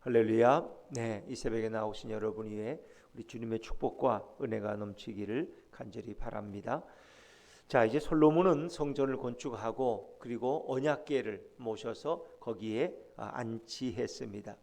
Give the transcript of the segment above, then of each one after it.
할렐루야. 네, 이 새벽에 나오신 여러분 위에 우리 주님의 축복과 은혜가 넘치기를 간절히 바랍니다. 자, 이제 솔로몬은 성전을 건축하고 그리고 언약궤를 모셔서 거기에 안치했습니다.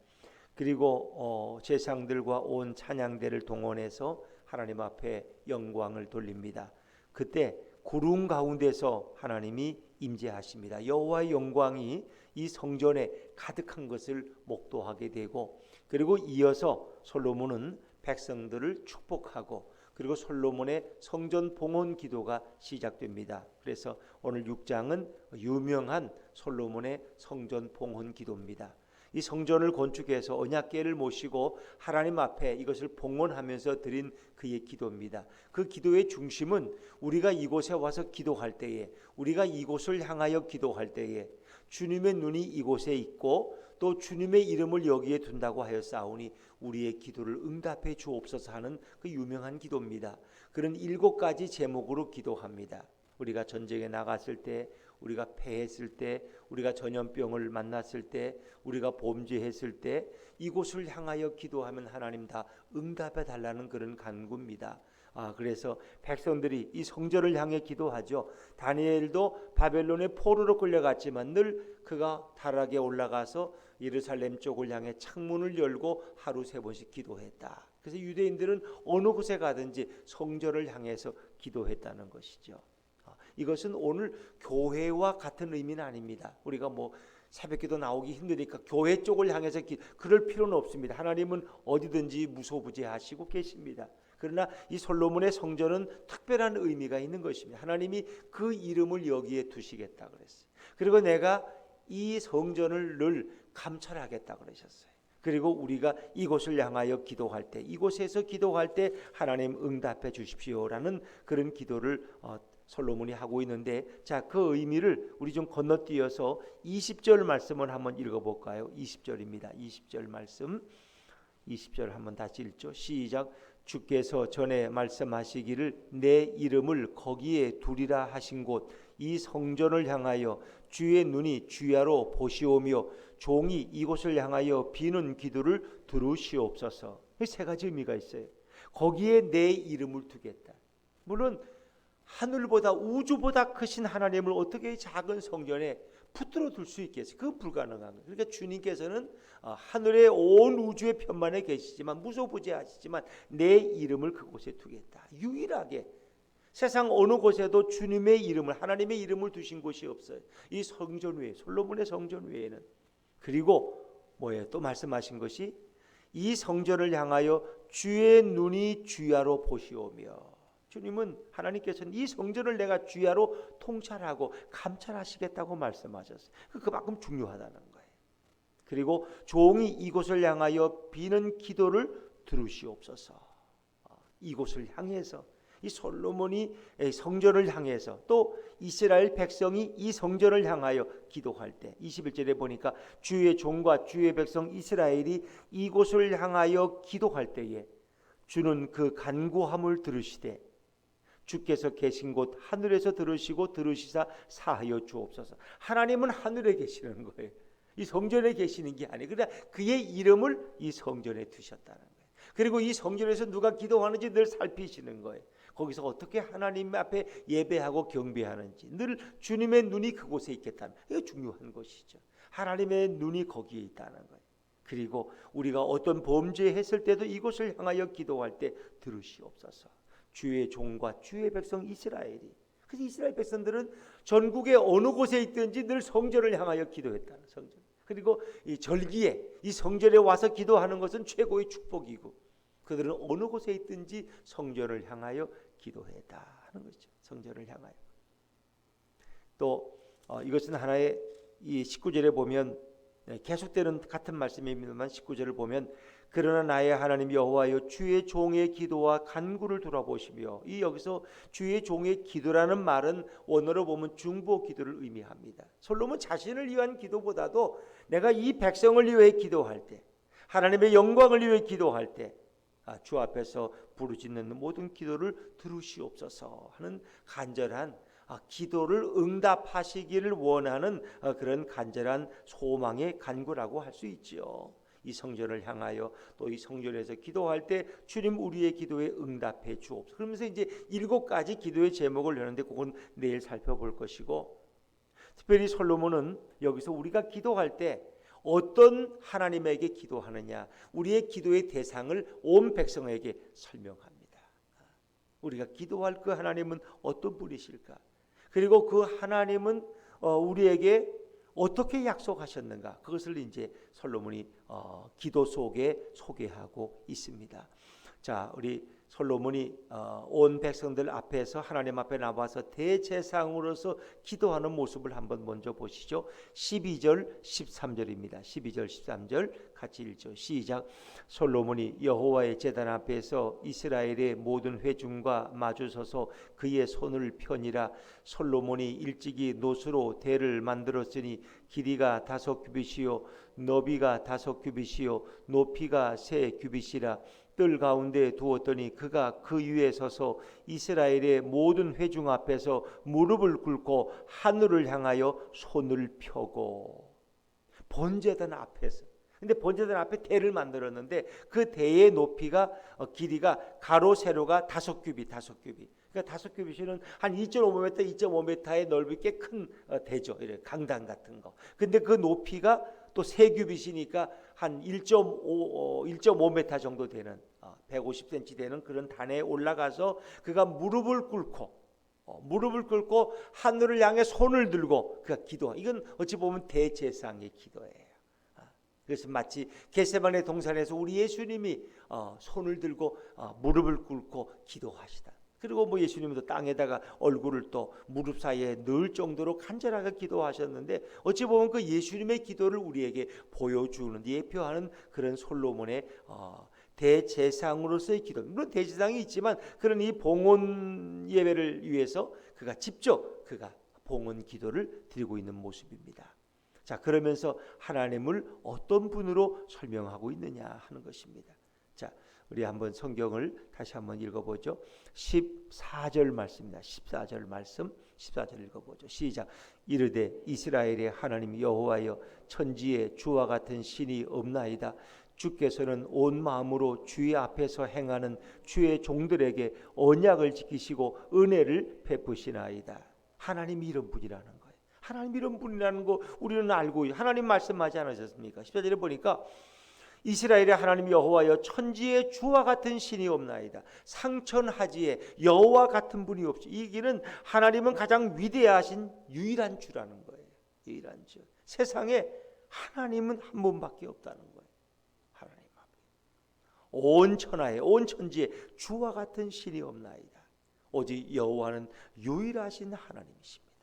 그리고 제상들과 온 찬양대를 동원해서 하나님 앞에 영광을 돌립니다. 그때 구름 가운데서 하나님이 임재하십니다. 여호와의 영광이 이 성전에 가득한 것을 목도하게 되고, 그리고 이어서 솔로몬은 백성들을 축복하고, 그리고 솔로몬의 성전 봉헌 기도가 시작됩니다. 그래서 오늘 6장은 유명한 솔로몬의 성전 봉헌 기도입니다. 이 성전을 건축해서 언약궤를 모시고 하나님 앞에 이것을 봉헌하면서 드린 그의 기도입니다. 그 기도의 중심은 우리가 이곳에 와서 기도할 때에, 우리가 이곳을 향하여 기도할 때에 주님의 눈이 이곳에 있고 또 주님의 이름을 여기에 둔다고 하였사오니 우리의 기도를 응답해 주옵소서 하는 그 유명한 기도입니다. 그런 7가지 제목으로 기도합니다. 우리가 전쟁에 나갔을 때, 우리가 패했을 때, 우리가 전염병을 만났을 때, 우리가 범죄했을 때 이곳을 향하여 기도하면 하나님 다 응답해 달라는 그런 간구입니다. 그래서 백성들이 이 성전을 향해 기도하죠. 다니엘도 바벨론의 포로로 끌려갔지만 늘 그가 타락에 올라가서 예루살렘 쪽을 향해 창문을 열고 하루 3번씩 기도했다. 그래서 유대인들은 어느 곳에 가든지 성전을 향해서 기도했다는 것이죠. 이것은 오늘 교회와 같은 의미는 아닙니다. 우리가 새벽기도 나오기 힘드니까 교회 쪽을 향해서 그럴 필요는 없습니다. 하나님은 어디든지 무소부재하시고 계십니다. 그러나 이 솔로몬의 성전은 특별한 의미가 있는 것입니다. 하나님이 그 이름을 여기에 두시겠다 그랬어요. 그리고 내가 이 성전을 늘 감찰하겠다 그러셨어요. 그리고 우리가 이곳을 향하여 기도할 때, 이곳에서 기도할 때 하나님 응답해 주십시오라는 그런 기도를 솔로몬이 하고 있는데, 자, 그 의미를 우리 좀 건너뛰어서 20절 말씀을 한번 읽어볼까요? 20절입니다. 20절 말씀, 20절 한번 다시 읽죠. 시작. 주께서 전에 말씀하시기를 내 이름을 거기에 두리라 하신 곳 이 성전을 향하여 주의 눈이 주야로 보시오며 종이 이곳을 향하여 비는 기도를 들으시옵소서. 3가지 의미가 있어요. 거기에 내 이름을 두겠다. 물론 하늘보다 우주보다 크신 하나님을 어떻게 작은 성전에 붙들어 둘 수 있겠어요? 그건 불가능한 거예요. 그러니까 주님께서는 하늘의 온 우주의 편만에 계시지만 무소부재하시지만 내 이름을 그곳에 두겠다. 유일하게 세상 어느 곳에도 주님의 이름을, 하나님의 이름을 두신 곳이 없어요. 이 성전 외에, 솔로몬의 성전 외에는. 그리고 또 말씀하신 것이 이 성전을 향하여 주의 눈이 주야로 보시오며, 주님은, 하나님께서는 이 성전을 내가 주야로 통찰하고 감찰하시겠다고 말씀하셨어요. 그만큼 중요하다는 거예요. 그리고 종이 이곳을 향하여 비는 기도를 들으시옵소서. 이곳을 향해서, 이 솔로몬이 성전을 향해서, 또 이스라엘 백성이 이 성전을 향하여 기도할 때 21절에 보니까 주의 종과 주의 백성 이스라엘이 이곳을 향하여 기도할 때에 주는 그 간구함을 들으시되 주께서 계신 곳 하늘에서 들으시고 들으시사 사하여 주옵소서. 하나님은 하늘에 계시는 거예요. 이 성전에 계시는 게 아니에요. 그러나 그의 이름을 이 성전에 두셨다는 거예요. 그리고 이 성전에서 누가 기도하는지 늘 살피시는 거예요. 거기서 어떻게 하나님 앞에 예배하고 경배하는지 늘 주님의 눈이 그곳에 있겠다는, 이거 중요한 것이죠. 하나님의 눈이 거기에 있다는 거예요. 그리고 우리가 어떤 범죄했을 때도 이곳을 향하여 기도할 때 들으시옵소서. 주의 종과 주의 백성 이스라엘이, 그래서 이스라엘 백성들은 전국의 어느 곳에 있든지 늘 성전을 향하여 기도했다는, 성전. 그리고 이 절기에 이 성전에 와서 기도하는 것은 최고의 축복이고, 그들은 어느 곳에 있든지 성전을 향하여 기도했다 하는 것이죠. 성전을 향하여. 또 이것은 하나의, 이 19절에 보면 계속되는 같은 말씀입니다만 19절을 보면 그러나 나의 하나님 여호와여 주의 종의 기도와 간구를 돌아보시며, 이 여기서 주의 종의 기도라는 말은 원어로 보면 중보 기도를 의미합니다. 솔로몬 자신을 위한 기도보다도 내가 이 백성을 위해 기도할 때, 하나님의 영광을 위해 기도할 때 주 앞에서 부르짖는 모든 기도를 들으시옵소서 하는 간절한 기도를 응답하시기를 원하는 그런 간절한 소망의 간구라고 할 수 있지요. 이 성전을 향하여 또 이 성전에서 기도할 때 주님 우리의 기도에 응답해 주옵소서. 그러면서 이제 7가지 기도의 제목을 내는데 그건 내일 살펴볼 것이고, 특별히 솔로몬은 여기서 우리가 기도할 때 어떤 하나님에게 기도하느냐, 우리의 기도의 대상을 온 백성에게 설명합니다. 우리가 기도할 그 하나님은 어떤 분이실까? 그리고 그 하나님은 우리에게 어떻게 약속하셨는가? 그것을 이제 솔로몬이 기도 속에 소개하고 있습니다. 자, 우리 솔로몬이 온 백성들 앞에서 하나님 앞에 나와서 대제사장으로서 기도하는 모습을 한번 먼저 보시죠. 12절 13절입니다. 12절 13절 같이 읽죠. 시작. 솔로몬이 여호와의 제단 앞에서 이스라엘의 모든 회중과 마주서서 그의 손을 펴니라. 솔로몬이 일찍이 노수로 대를 만들었으니 길이가 5규빗이요 너비가 5규빗이요 높이가 3규빗이라. 뜰 가운데 두었더니 그가 그 위에 서서 이스라엘의 모든 회중 앞에서 무릎을 꿇고 하늘을 향하여 손을 펴고, 번제단 앞에서, 근데 번제단 앞에 대를 만들었는데 그 대의 높이가 길이가 가로 세로가 5규빗. 그러니까 5규빗이면 한 2.5m, 2.5m의 넓이 꽤 큰 대죠. 이렇게 강당 같은 거. 근데 그 높이가 또 3규빗이니까 한 1.5m 정도 되는 150cm 되는 그런 단에 올라가서 그가 무릎을 꿇고 하늘을 향해 손을 들고 그가 기도. 이건 어찌 보면 대제사장의 기도예요. 그래서 마치 겟세마네 동산에서 우리 예수님이 손을 들고 무릎을 꿇고 기도하시다. 그리고 뭐 예수님도 땅에다가 얼굴을 또 무릎 사이에 넣을 정도로 간절하게 기도하셨는데, 어찌 보면 그 예수님의 기도를 우리에게 보여주는, 예표하는 그런 솔로몬의 대제사장으로서의 기도. 물론 대제사장이 있지만 그런 이 봉헌 예배를 위해서 그가 직접 봉헌 기도를 드리고 있는 모습입니다. 자, 그러면서 하나님을 어떤 분으로 설명하고 있느냐 하는 것입니다. 자, 우리 한번 성경을 다시 한번 읽어보죠. 14절 말씀입니다. 14절 말씀, 14절 읽어보죠. 시작. 이르되 이스라엘의 하나님 여호와여, 천지에 주와 같은 신이 없나이다. 주께서는 온 마음으로 주의 앞에서 행하는 주의 종들에게 언약을 지키시고 은혜를 베푸시나이다. 하나님이 이런 분이라는 거예요. 하나님 이런 분이라는 거 우리는 알고, 하나님 말씀하지 않으셨습니까? 14절에 보니까 이스라엘의 하나님 여호와여, 천지에 주와 같은 신이 없나이다. 상천하지에 여호와 같은 분이 없지. 이 길은 하나님은 가장 위대하신 유일한 주라는 거예요. 유일한 주. 세상에 하나님은 한 분밖에 없다는 거예요. 하나님 앞에 온 천하에 온 천지에 주와 같은 신이 없나이다. 오직 여호와는 유일하신 하나님이십니다.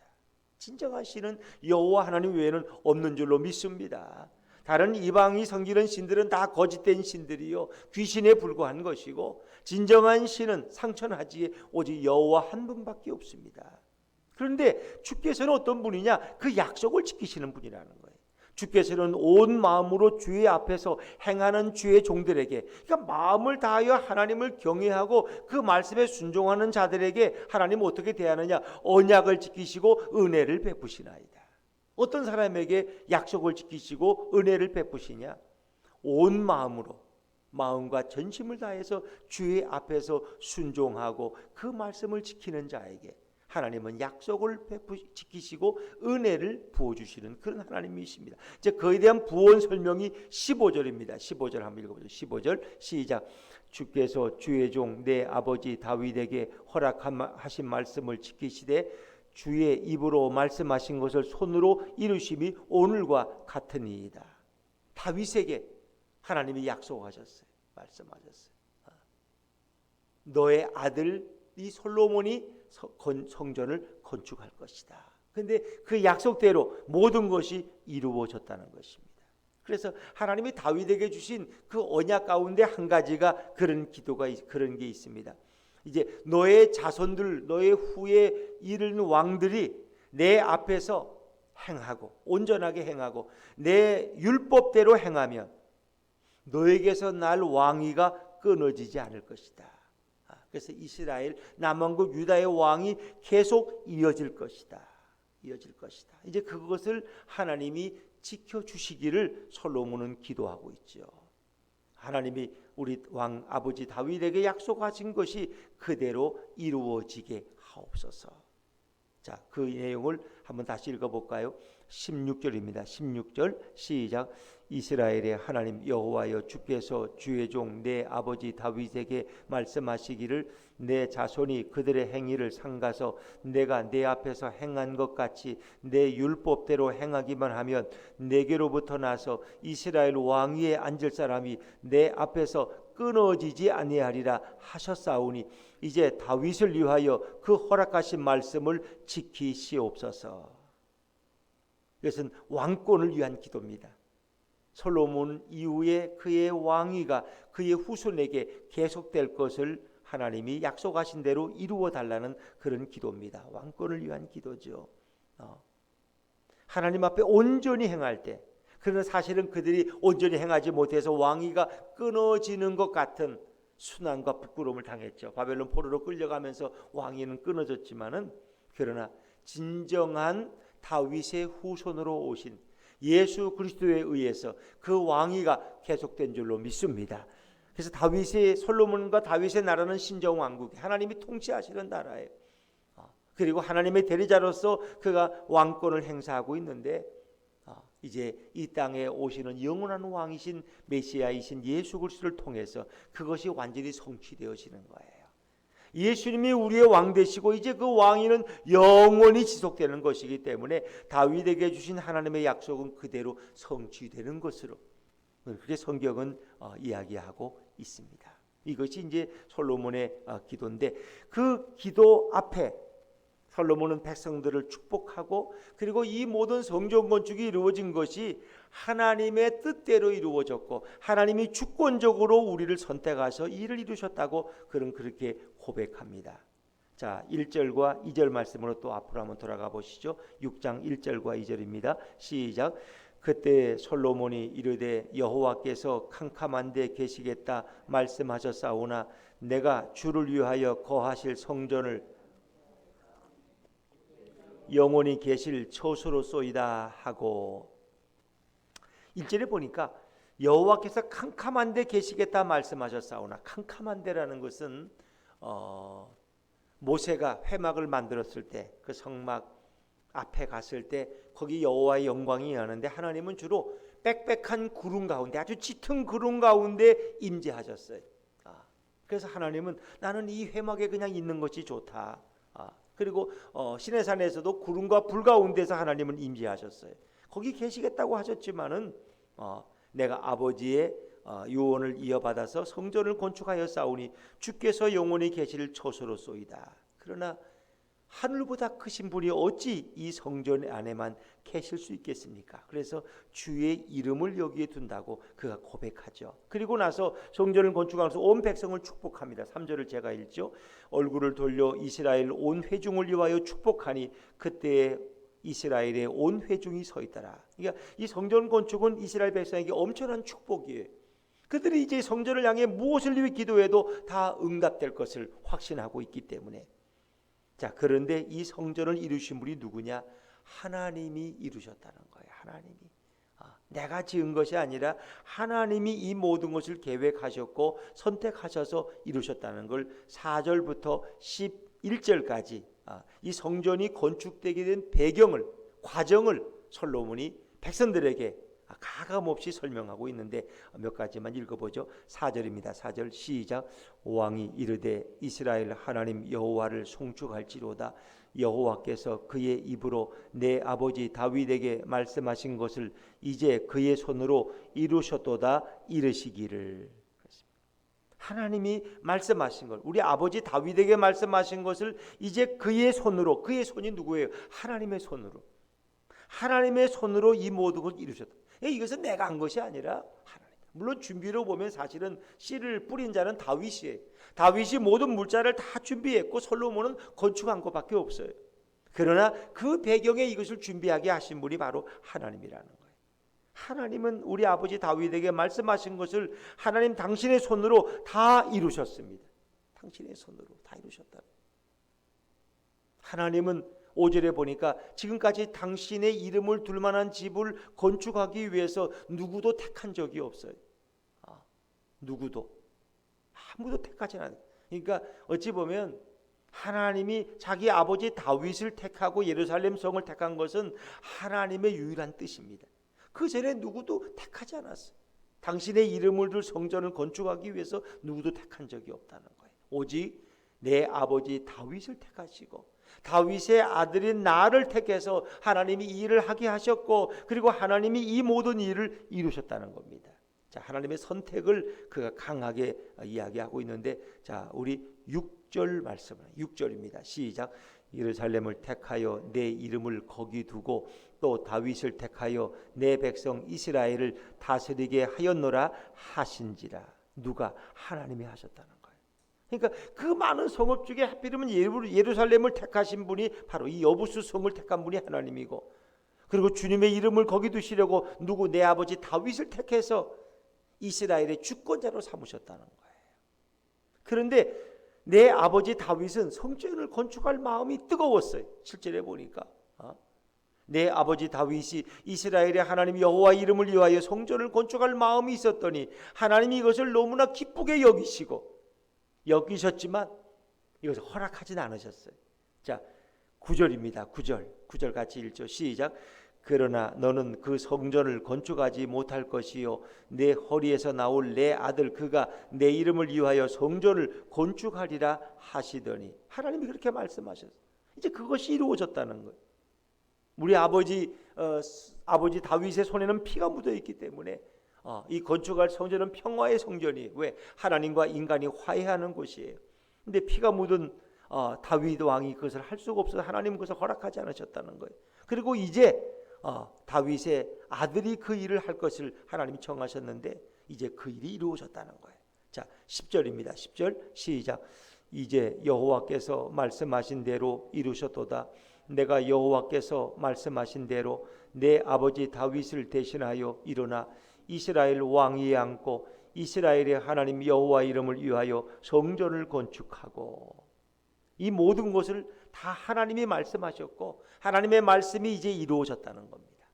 진정한 신은 여호와 하나님 외에는 없는 줄로 믿습니다. 다른 이방이 섬기는 신들은 다 거짓된 신들이요 귀신에 불과한 것이고, 진정한 신은 상천하지에 오직 여호와 한 분밖에 없습니다. 그런데 주께서는 어떤 분이냐? 그 약속을 지키시는 분이라는 거예요. 주께서는 온 마음으로 주의 앞에서 행하는 주의 종들에게, 그러니까 마음을 다하여 하나님을 경외하고 그 말씀에 순종하는 자들에게 하나님은 어떻게 대하느냐? 언약을 지키시고 은혜를 베푸시나이다. 어떤 사람에게 약속을 지키시고 은혜를 베푸시냐? 온 마음으로, 마음과 전심을 다해서 주의 앞에서 순종하고 그 말씀을 지키는 자에게 하나님은 약속을 지키시고 은혜를 부어주시는 그런 하나님이십니다. 이제 그에 대한 부언 설명이 15절입니다. 15절 한번 읽어보죠. 15절 시작. 주께서 주의 종 내 아버지 다윗에게 허락하신 말씀을 지키시되 주의 입으로 말씀하신 것을 손으로 이루심이 오늘과 같으니이다. 다윗에게 하나님이 약속하셨어요. 말씀하셨어요. 너의 아들 이 솔로몬이 성전을 건축할 것이다. 그런데 그 약속대로 모든 것이 이루어졌다는 것입니다. 그래서 하나님이 다윗에게 주신 그 언약 가운데 한 가지가 그런 게 있습니다. 이제 너의 자손들, 너의 후에 이르는 왕들이 내 앞에서 행하고 온전하게 행하고 내 율법대로 행하면 너에게서 날 왕위가 끊어지지 않을 것이다. 그래서 이스라엘 남왕국 유다의 왕이 계속 이어질 것이다. 이제 그것을 하나님이 지켜주시기를 솔로몬은 기도하고 있죠. 하나님이 우리 왕 아버지 다윗에게 약속하신 것이 그대로 이루어지게 하옵소서. 자, 그 내용을 한번 다시 읽어볼까요? 16절입니다. 16절 시작. 이스라엘의 하나님 여호와여, 주께서 주의 종 내 아버지 다윗에게 말씀하시기를 내 자손이 그들의 행위를 삼가서 내가 내 앞에서 행한 것 같이 내 율법대로 행하기만 하면 내게로부터 나서 이스라엘 왕위에 앉을 사람이 내 앞에서 끊어지지 아니하리라 하셨사오니 이제 다윗을 위하여 그 허락하신 말씀을 지키시옵소서. 이것은 왕권을 위한 기도입니다. 솔로몬 이후에 그의 왕위가 그의 후손에게 계속될 것을 하나님이 약속하신 대로 이루어 달라는 그런 기도입니다. 왕권을 위한 기도죠. 하나님 앞에 온전히 행할 때, 그러나 사실은 그들이 온전히 행하지 못해서 왕위가 끊어지는 것 같은 순환과 부끄러움을 당했죠. 바벨론 포로로 끌려가면서 왕위는 끊어졌지만은, 그러나 진정한 다윗의 후손으로 오신 예수 그리스도에 의해서 그 왕위가 계속된 줄로 믿습니다. 그래서 솔로몬과 다윗의 나라는 신정 왕국이 하나님이 통치하시는 나라예요. 그리고 하나님의 대리자로서 그가 왕권을 행사하고 있는데, 이제 이 땅에 오시는 영원한 왕이신 메시아이신 예수 그리스도를 통해서 그것이 완전히 성취되어지는 거예요. 예수님이 우리의 왕 되시고 이제 그 왕위는 영원히 지속되는 것이기 때문에 다윗에게 주신 하나님의 약속은 그대로 성취되는 것으로 그렇게 성경은 이야기하고 있습니다. 이것이 이제 솔로몬의 기도인데, 그 기도 앞에 솔로몬은 백성들을 축복하고, 그리고 이 모든 성전 건축이 이루어진 것이 하나님의 뜻대로 이루어졌고 하나님이 주권적으로 우리를 선택하셔 이를 이루셨다고 그렇게 고백합니다. 자, 1절과 2절 말씀으로 또 앞으로 한번 돌아가 보시죠. 6장 1절과 2절입니다. 시작. 그때 솔로몬이 이르되 여호와께서 캄캄한 데 계시겠다 말씀하셨사오나 내가 주를 위하여 거하실 성전을 영원히 계실 처소로소이다 하고, 1절에 보니까 여호와께서 캄캄한 데 계시겠다 말씀하셨사오나, 캄캄한 데라는 것은 모세가 회막을 만들었을 때 그 성막 앞에 갔을 때 거기 여호와의 영광이 나는데 하나님은 주로 빽빽한 구름 가운데, 아주 짙은 구름 가운데 임재하셨어요. 그래서 하나님은 나는 이 회막에 그냥 있는 것이 좋다. 그리고 시내산에서도 구름과 불 가운데서 하나님은 임재하셨어요. 거기 계시겠다고 하셨지만은 내가 아버지의 유언을 이어받아서 성전을 건축하였사오니 주께서 영원히 계실 처소로소이다. 그러나 하늘보다 크신 분이 어찌 이 성전 안에만 계실 수 있겠습니까? 그래서 주의 이름을 여기에 둔다고 그가 고백하죠. 그리고 나서 성전을 건축하면서 온 백성을 축복합니다. 3절을 제가 읽죠. 얼굴을 돌려 이스라엘 온 회중을 위하여 축복하니 그때에 이스라엘의 온 회중이 서 있더라. 그러니까 이 성전 건축은 이스라엘 백성에게 엄청난 축복이에요. 그들이 이제 성전을 향해 무엇을 위해 기도해도 다 응답될 것을 확신하고 있기 때문에. 자, 그런데 이 성전을 이루신 분이 누구냐? 하나님이 이루셨다는 거예요. 하나님이. 내가 지은 것이 아니라 하나님이 이 모든 것을 계획하셨고 선택하셔서 이루셨다는 걸 4절부터 11절까지 이 성전이 건축되게 된 배경을, 과정을 솔로몬이 백성들에게 가감없이 설명하고 있는데 몇 가지만 읽어보죠. 4절입니다. 4절 시작. 왕이 이르되 이스라엘 하나님 여호와를 송축할지로다. 여호와께서 그의 입으로 내 아버지 다윗에게 말씀하신 것을 이제 그의 손으로 이루셨도다 이르시기를. 하나님이 말씀하신 것, 우리 아버지 다윗에게 말씀하신 것을 이제 그의 손으로, 그의 손이 누구예요? 하나님의 손으로. 하나님의 손으로 이 모든 것을 이루셨다. 이것은 내가 한 것이 아니라 하나님. 물론 준비로 보면 사실은 씨를 뿌린 자는 다윗이에요. 다윗이 모든 물자를 다 준비했고 솔로몬은 건축한 것밖에 없어요. 그러나 그 배경에 이것을 준비하게 하신 분이 바로 하나님이라는 거예요. 하나님은 우리 아버지 다윗에게 말씀하신 것을 하나님 당신의 손으로 다 이루셨습니다. 당신의 손으로 다 이루셨다. 하나님은 5절에 보니까 지금까지 당신의 이름을 둘 만한 집을 건축하기 위해서 누구도 택한 적이 없어요. 누구도, 아무도 택하지 않아요. 그러니까 어찌 보면 하나님이 자기 아버지 다윗을 택하고 예루살렘 성을 택한 것은 하나님의 유일한 뜻입니다. 그 전에 누구도 택하지 않았어요. 당신의 이름을 둘 성전을 건축하기 위해서 누구도 택한 적이 없다는 거예요. 오직 내 아버지 다윗을 택하시고 다윗의 아들인 나를 택해서 하나님이 이 일을 하게 하셨고, 그리고 하나님이 이 모든 일을 이루셨다는 겁니다. 자, 하나님의 선택을 그가 강하게 이야기하고 있는데, 자, 우리 6절 말씀, 6절입니다. 시작. 예루살렘을 택하여 내 이름을 거기 두고 또 다윗을 택하여 내 백성 이스라엘을 다스리게 하였노라 하신지라. 누가? 하나님이 하셨다는 거예요. 그러니까 그 많은 성읍 중에 하필이면 예루살렘을 택하신 분이 바로 이 여부수 성을 택한 분이 하나님이고, 그리고 주님의 이름을 거기 두시려고 누구? 내 아버지 다윗을 택해서 이스라엘의 주권자로 삼으셨다는 거예요. 그런데 내 아버지 다윗은 성전을 건축할 마음이 뜨거웠어요. 7절에 보니까 내 아버지 다윗이 이스라엘의 하나님 여호와 이름을 위하여 성전을 건축할 마음이 있었더니 하나님이 이것을 너무나 기쁘게 여기셨지만 이것을 허락하지는 않으셨어요. 자, 9절입니다. 9절 같이 읽죠. 시작. 그러나 너는 그 성전을 건축하지 못할 것이요 내 허리에서 나올 내 아들 그가 내 이름을 위하여 성전을 건축하리라 하시더니, 하나님이 그렇게 말씀하셨어요. 이제 그것이 이루어졌다는 거예요. 우리 아버지 다윗의 손에는 피가 묻어 있기 때문에 이 건축할 성전은 평화의 성전이, 왜? 하나님과 인간이 화해하는 곳이에요. 근데 피가 묻은 다윗 왕이 그것을 할 수가 없어서 하나님은 그것을 허락하지 않으셨다는 거예요. 그리고 이제 다윗의 아들이 그 일을 할 것을 하나님이 정하셨는데 이제 그 일이 이루어졌다는 거예요. 자, 10절입니다. 10절 시작. 이제 여호와께서 말씀하신 대로 이루셨도다. 내가 여호와께서 말씀하신 대로 내 아버지 다윗을 대신하여 일어나 이스라엘 왕위에 앉고 이스라엘의 하나님 여호와 이름을 위하여 성전을 건축하고. 이 모든 것을 다 하나님이 말씀하셨고 하나님의 말씀이 이제 이루어졌다는 겁니다.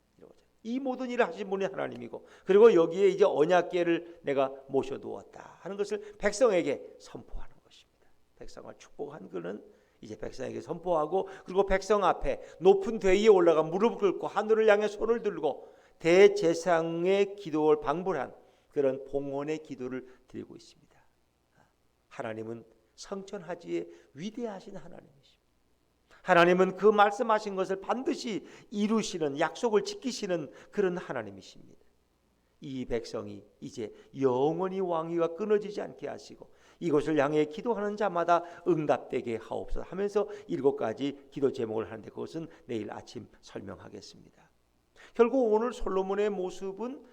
이 모든 일을 하신 분이 하나님이고, 그리고 여기에 이제 언약궤를 내가 모셔두었다 하는 것을 백성에게 선포하는 것입니다. 백성을 축복한 그는 이제 백성에게 선포하고, 그리고 백성 앞에 높은 궤위에 올라가 무릎을 꿇고 하늘을 향해 손을 들고 대제사장의 기도를 방불한 그런 봉헌의 기도를 드리고 있습니다. 하나님은 성천하지의 위대하신 하나님이십니다. 하나님은 그 말씀하신 것을 반드시 이루시는, 약속을 지키시는 그런 하나님이십니다. 이 백성이 이제 영원히 왕위가 끊어지지 않게 하시고 이것을 향해 기도하는 자마다 응답되게 하옵소서 하면서 7가지 기도 제목을 하는데, 그것은 내일 아침 설명하겠습니다. 결국 오늘 솔로몬의 모습은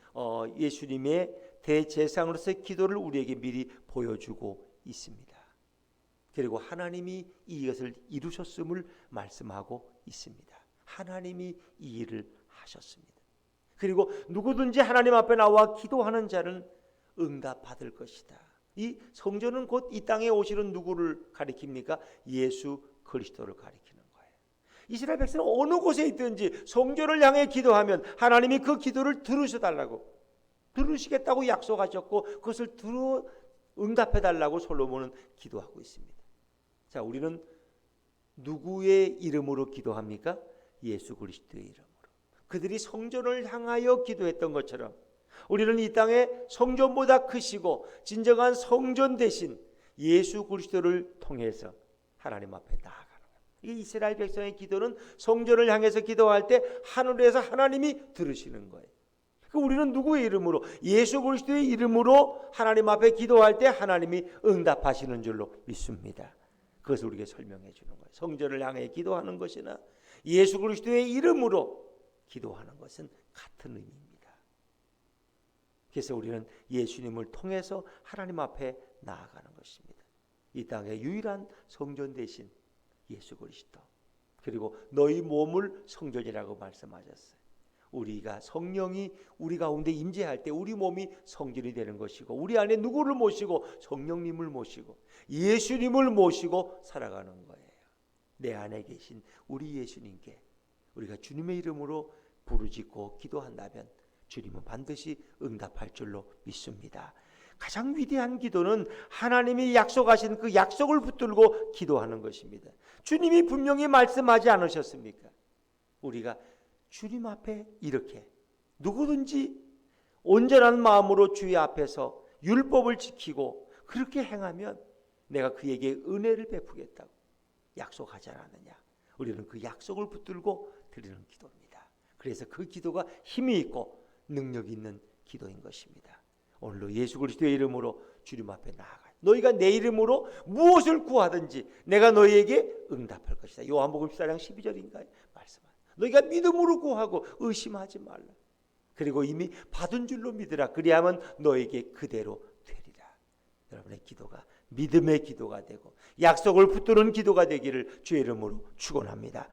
예수님의 대제사장으로서의 기도를 우리에게 미리 보여주고 있습니다. 그리고 하나님이 이것을 이루셨음을 말씀하고 있습니다. 하나님이 이 일을 하셨습니다. 그리고 누구든지 하나님 앞에 나와 기도하는 자는 응답받을 것이다. 이 성전은 곧 이 땅에 오시는 누구를 가리킵니까? 예수 그리스도를 가리키는 거예요. 이스라엘 백성은 어느 곳에 있든지 성전을 향해 기도하면 하나님이 그 기도를 들으시겠다고 약속하셨고 그것을 응답해달라고 솔로몬은 기도하고 있습니다. 자, 우리는 누구의 이름으로 기도합니까? 예수 그리스도의 이름으로. 그들이 성전을 향하여 기도했던 것처럼 우리는 이 땅에 성전보다 크시고 진정한 성전 대신 예수 그리스도를 통해서 하나님 앞에 나아가는 거예요. 이 이스라엘 백성의 기도는 성전을 향해서 기도할 때 하늘에서 하나님이 들으시는 거예요. 우리는 누구의 이름으로? 예수 그리스도의 이름으로 하나님 앞에 기도할 때 하나님이 응답하시는 줄로 믿습니다. 그것을 우리에게 설명해 주는 거예요. 성전을 향해 기도하는 것이나 예수 그리스도의 이름으로 기도하는 것은 같은 의미입니다. 그래서 우리는 예수님을 통해서 하나님 앞에 나아가는 것입니다. 이 땅의 유일한 성전 대신 예수 그리스도, 그리고 너희 몸을 성전이라고 말씀하셨어요. 우리가 성령이 우리 가운데 임재할 때 우리 몸이 성전이 되는 것이고, 우리 안에 누구를 모시고? 성령님을 모시고 예수님을 모시고 살아가는 거예요. 내 안에 계신 우리 예수님께 우리가 주님의 이름으로 부르짖고 기도한다면 주님은 반드시 응답할 줄로 믿습니다. 가장 위대한 기도는 하나님이 약속하신 그 약속을 붙들고 기도하는 것입니다. 주님이 분명히 말씀하지 않으셨습니까? 우리가 주님 앞에 이렇게 누구든지 온전한 마음으로 주의 앞에서 율법을 지키고 그렇게 행하면 내가 그에게 은혜를 베푸겠다고 약속하지 않았느냐. 우리는 그 약속을 붙들고 드리는 기도입니다. 그래서 그 기도가 힘이 있고 능력 있는 기도인 것입니다. 오늘도 예수 그리스도의 이름으로 주님 앞에 나아가 너희가 내 이름으로 무엇을 구하든지 내가 너희에게 응답할 것이다. 요한복음 14장 12절인가요? 말씀하는 너희가 믿음으로 구하고 의심하지 말라. 그리고 이미 받은 줄로 믿으라. 그리하면 너에게 그대로 되리라. 여러분의 기도가 믿음의 기도가 되고 약속을 붙드는 기도가 되기를 주의 이름으로 축원합니다.